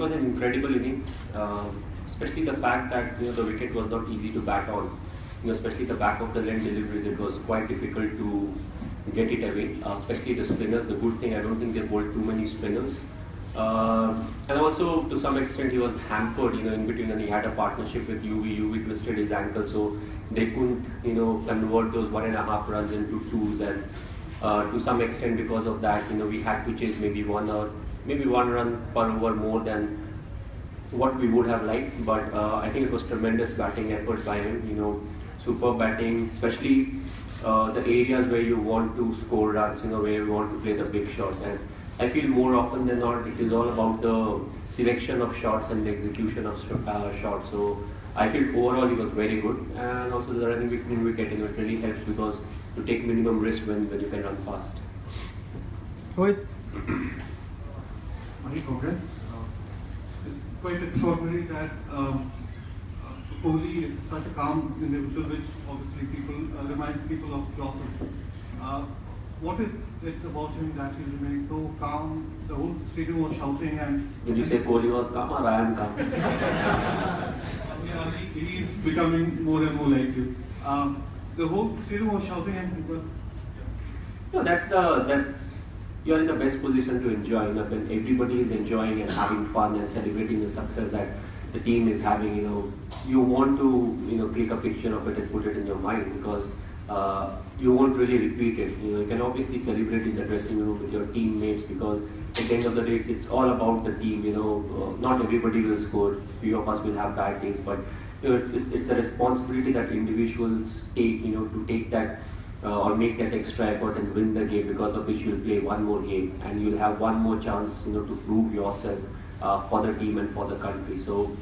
was an incredible inning, especially the fact that the wicket was not easy to bat on. Especially the back of the length deliveries, it was quite difficult to get it away. Especially the spinners. The good thing, I don't think they bowled too many spinners. And also, to some extent, he was hampered, in between, and he had a partnership with UV. UV twisted his ankle, so they couldn't, convert those 1.5 runs into 2s. And to some extent, because of that, we had to chase maybe one run per over more than what we would have liked. But I think it was tremendous batting effort by him. Superb batting, especially the areas where you want to score runs, where you want to play the big shots. And I feel more often than not, it is all about the selection of shots and the execution of shots. So I feel overall he was very good, and also the running between wicket, it really helps because to take minimum risk when you can run fast. Rohit. Okay. It's quite extraordinary that Kohli is such a calm individual, which obviously reminds people of Johnson. What is it about him that he remains so calm? The whole stadium was shouting and... Did you say Kohli was calm or I am calm? Yeah, he is becoming more and more like you. The whole stadium was shouting and people... No, that you're in the best position to enjoy. When everybody is enjoying and having fun and celebrating the success that the team is having, you want to, click a picture of it and put it in your mind because you won't really repeat it. You can obviously celebrate in the dressing room with your teammates because at the end of the day, it's all about the team. Not everybody will score. Few of us will have bad days, but it's a responsibility that individuals take. To take that or make that extra effort and win the game, because of which you'll play one more game and you'll have one more chance, to prove yourself for the team and for the country. So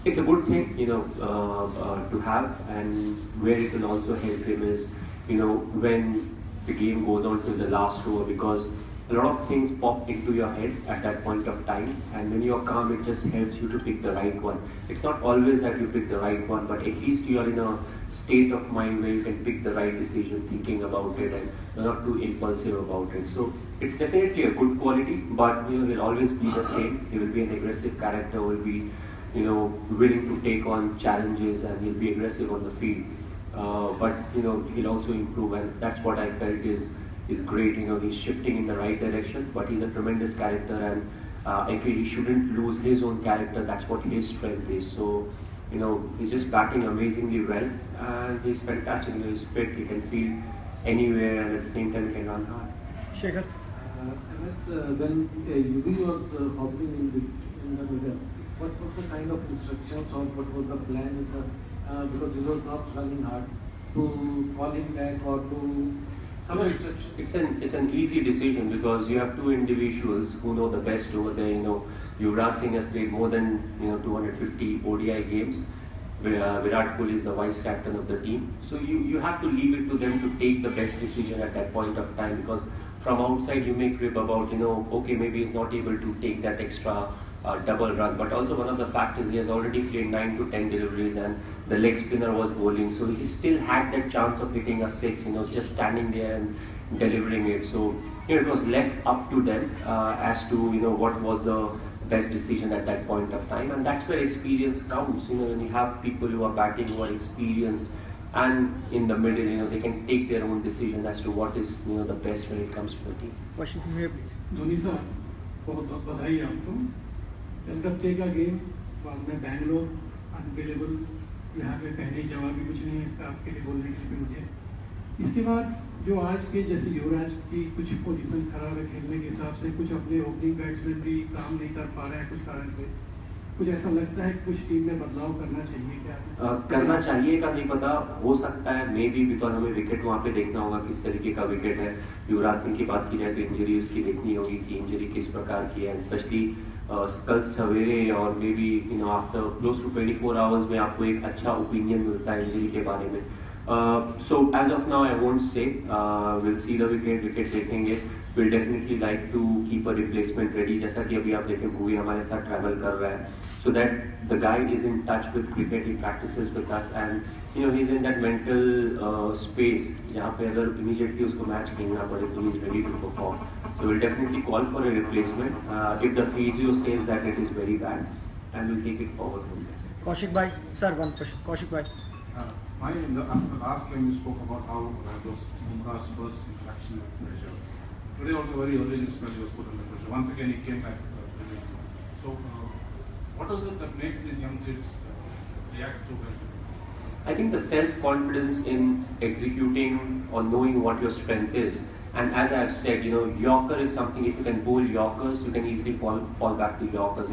it's a good thing, to have, and where it will also help him is, when the game goes on to the last over, because a lot of things pop into your head at that point of time, and when you're calm, it just helps you to pick the right one. It's not always that you pick the right one, but at least you are in a state of mind where you can pick the right decision, thinking about it, and you're not too impulsive about it. So it's definitely a good quality, but he'll always be the same. He will be an aggressive character, will be willing to take on challenges, and he'll be aggressive on the field. But he'll also improve, and that's what I felt is great. He's shifting in the right direction, but he's a tremendous character, and I feel he shouldn't lose his own character. That's what his strength is. So he's just batting amazingly well, and he's fantastic. He's fit. He can field anywhere, and at the same time he can run hard. Shekhar. When UV was hopping in the middle, what was the kind of instructions or what was the plan? Because he was not running hard, to call him back or to some instructions? It's an easy decision because you have two individuals who know the best over there. Yuvraj Singh has played more than 250 ODI games. Virat Kohli is the vice captain of the team. So you have to leave it to them to take the best decision at that point of time, because from outside you may crib about, okay, maybe he's not able to take that extra double run. But also one of the factors, he has already played 9 to 10 deliveries and the leg spinner was bowling. So he still had that chance of hitting a 6, just standing there and delivering it. So it was left up to them as to, what was the best decision at that point of time. And that's where experience counts. When you have people who are batting, who are experienced, and in the middle, they can take their own decision as to what is, the best when it comes to the team. Question from here, please. Dhoni sir, बहुत बधाई आपको. कलकत्ते का game, बाद में Bangalore, unbelievable. यहाँ पे कहने की जवाब भी कुछ नहीं है इसका आपके लिए बोलने के लिए मुझे. इसके बाद जो आज के जैसे युवराज की कुछ पोजीशन खराब है खेलने के हिसाब से, कुछ अपने ओपनिंग बैट्समैन भी काम नहीं कर पा रहे हैं कुछ कारण से, कुछ ऐसा लगता है कुछ टीम में बदलाव करना चाहिए क्या? करना चाहिए का नहीं पता, हो सकता है मे बी, बिकॉज हमें विकेट वहाँ पे देखना होगा किस तरीके का विकेट है. युवराज सिंह की बात की जाए तो इंजरी उसकी देखनी होगी कि इंजरी किस प्रकार की है, स्पेशली कल सवेरे और maybe after close to 24 hours में आपको एक अच्छा ओपिनियन मिलता है इंजरी के बारे में. So as of now I won't say. We'll see the wicket देखेंगे. We'll definitely like to keep a replacement ready. जैसा कि अभी आप देखें भूवी हमारे साथ travel कर रहा है, so that the guy is in touch with cricket. He practices with us and he's in that mental space जहाँ पे अगर immediately उसको match खेलना पड़े तो he's ready to perform. So we'll definitely call for a replacement if the physio says that it is very bad, and we'll take it forward from there. Kaushik bhai, sir, one question. Kaushik bhai. After the last game, you spoke about how it was Bumrah's first interaction with pressure. Today, also very early in the spell, he was put under pressure. Once again, he came back. So, what is it that makes these young kids react so well? I think the self-confidence in executing or knowing what your strength is. And as I've said, Yorker is something, if you can bowl Yorkers, you can easily fall back to Yorkers.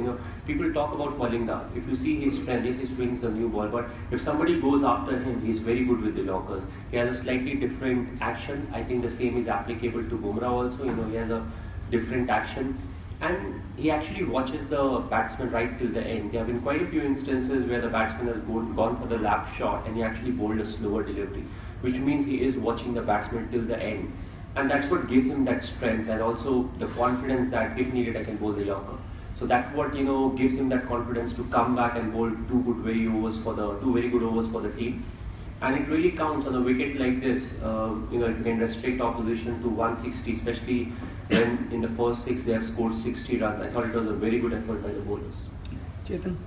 People talk about Palinda. If you see his strength, yes, he swings the new ball, but if somebody goes after him, he's very good with the Yorkers. He has a slightly different action. I think the same is applicable to Bumrah also. He has a different action. And he actually watches the batsman right till the end. There have been quite a few instances where the batsman has gone for the lap shot and he actually bowled a slower delivery, which means he is watching the batsman till the end. And that's what gives him that strength and also the confidence that if needed I can bowl the Yorker. So that's what gives him that confidence to come back and bowl two very good overs for the team. And it really counts on a wicket like this. If you can restrict opposition to 160, especially when in the first 6 they have scored 60 runs. I thought it was a very good effort by the bowlers. Chetan.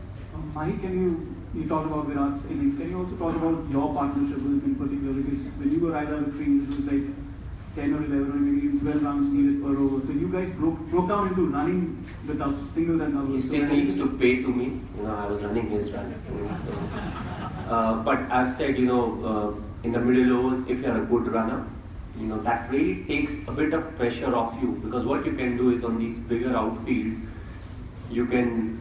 Mahi, you talk about Virat's innings. Can you also talk about your partnership with him in particular? Because when you were right out of crease, it was like 10 or 11 or maybe 12 runs needed per over. So you guys broke down into running the singles and doubles. He still needs to pay to me. I was running his runs. But I've said, in the middle overs, if you're a good runner, that really takes a bit of pressure off you, because what you can do is on these bigger outfields, you can.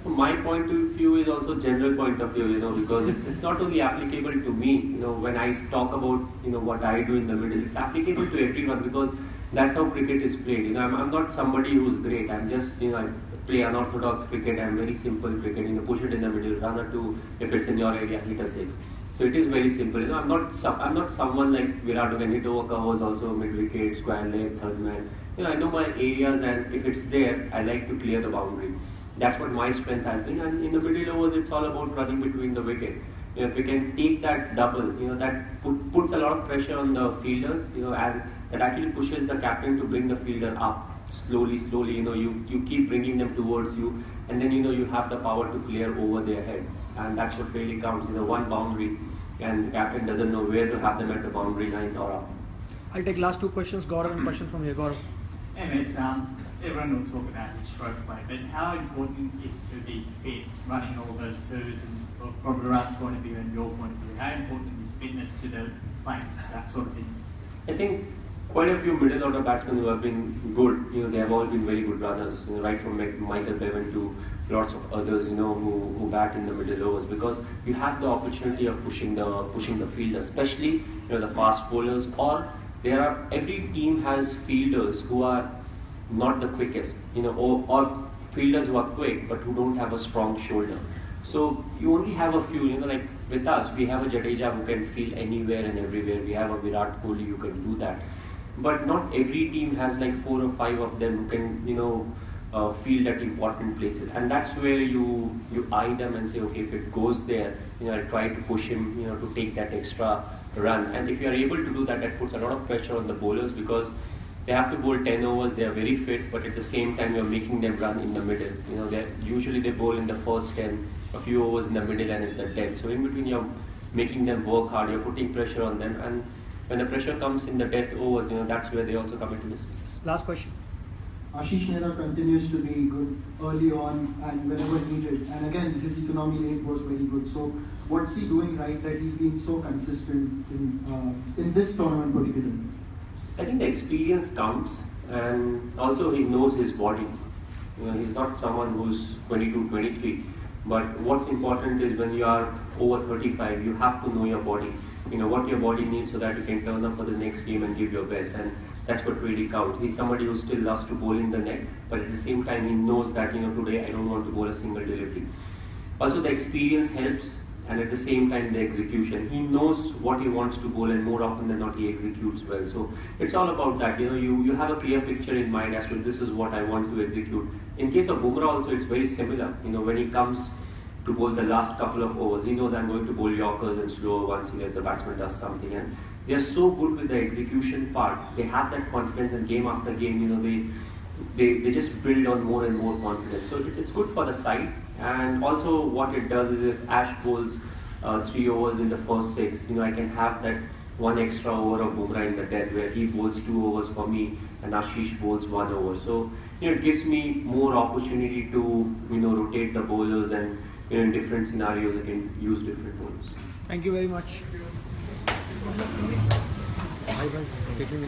My point of view is also general point of view, because it's not only applicable to me. When I talk about what I do in the middle, it's applicable to everyone because that's how cricket is played. I'm not somebody who's great. I'm just I play unorthodox cricket. I'm very simple cricket. Push it in the middle, run a 2. If it's in your area, hit a 6. So it is very simple. I'm not someone like Virat who can hit over covers, also mid wicket, square leg, third man. I know my areas, and if it's there, I like to clear the boundary. That's what my strength has been. And in the middle overs, it's all about running between the wicket. If we can take that double, that puts a lot of pressure on the fielders. And that actually pushes the captain to bring the fielder up slowly. You keep bringing them towards you, and then you have the power to clear over their head. And that's what really counts. One boundary, and the captain doesn't know where to have them at the boundary line or up. I'll take last 2 questions. Gaurav and question from here. Gaurav. MS, everyone will talk about his stroke play, but how important is to be fit, running all those twos, and from Virat's point of view and your point of view, how important is fitness to the place, that sort of thing? I think quite a few middle order batsmen who have been good, they have all been very good runners, right from Michael Bevan to lots of others, who bat in the middle overs, because you have the opportunity of pushing the field, especially the fast bowlers, or every team has fielders who are not the quickest, or fielders who are quick but who don't have a strong shoulder. So you only have a few, like with us, we have a Jadeja who can field anywhere and everywhere. We have a Virat Kohli who can do that. But not every team has like 4 or 5 of them who can, field at important places. And that's where you eye them and say, okay, if it goes there, I'll try to push him, to take that extra run. And if you are able to do that, that puts a lot of pressure on the bowlers, because they have to bowl 10 overs, they are very fit, but at the same time you're making them run in the middle. Usually they bowl in the first 10, a few overs in the middle and in the 10. So in between you're making them work hard, you're putting pressure on them, and when the pressure comes in the death overs, that's where they also come into mistakes. Last question. Ashish Mehra continues to be good early on and whenever needed. And again, his economy rate was very good. So what's he doing right that he's been so consistent in this tournament particularly? I think the experience comes, and also he knows his body. He's not someone who's 22, 23. But what's important is when you are over 35, you have to know your body. What your body needs so that you can turn up for the next game and give your best. And that's what really counts. He's somebody who still loves to bowl in the net, but at the same time he knows that today I don't want to bowl a single delivery. Also the experience helps, and at the same time the execution. He knows what he wants to bowl, and more often than not he executes well. So it's all about that. You have a clear picture in mind as to this is what I want to execute. In case of Bumrah also it's very similar. When he comes to bowl the last couple of overs. He knows I'm going to bowl Yorkers and slower once the batsman does something. And they're so good with the execution part. They have that confidence, and game after game, they just build on more and more confidence. So it's good for the side. And also what it does is if Ash bowls 3 overs in the first 6, I can have that one extra over of Bumrah in the death where he bowls 2 overs for me and Ashish bowls 1 over. So it gives me more opportunity to rotate the bowlers, and in different scenarios I can use different bowlers. Thank you very much. Bye bye. Taking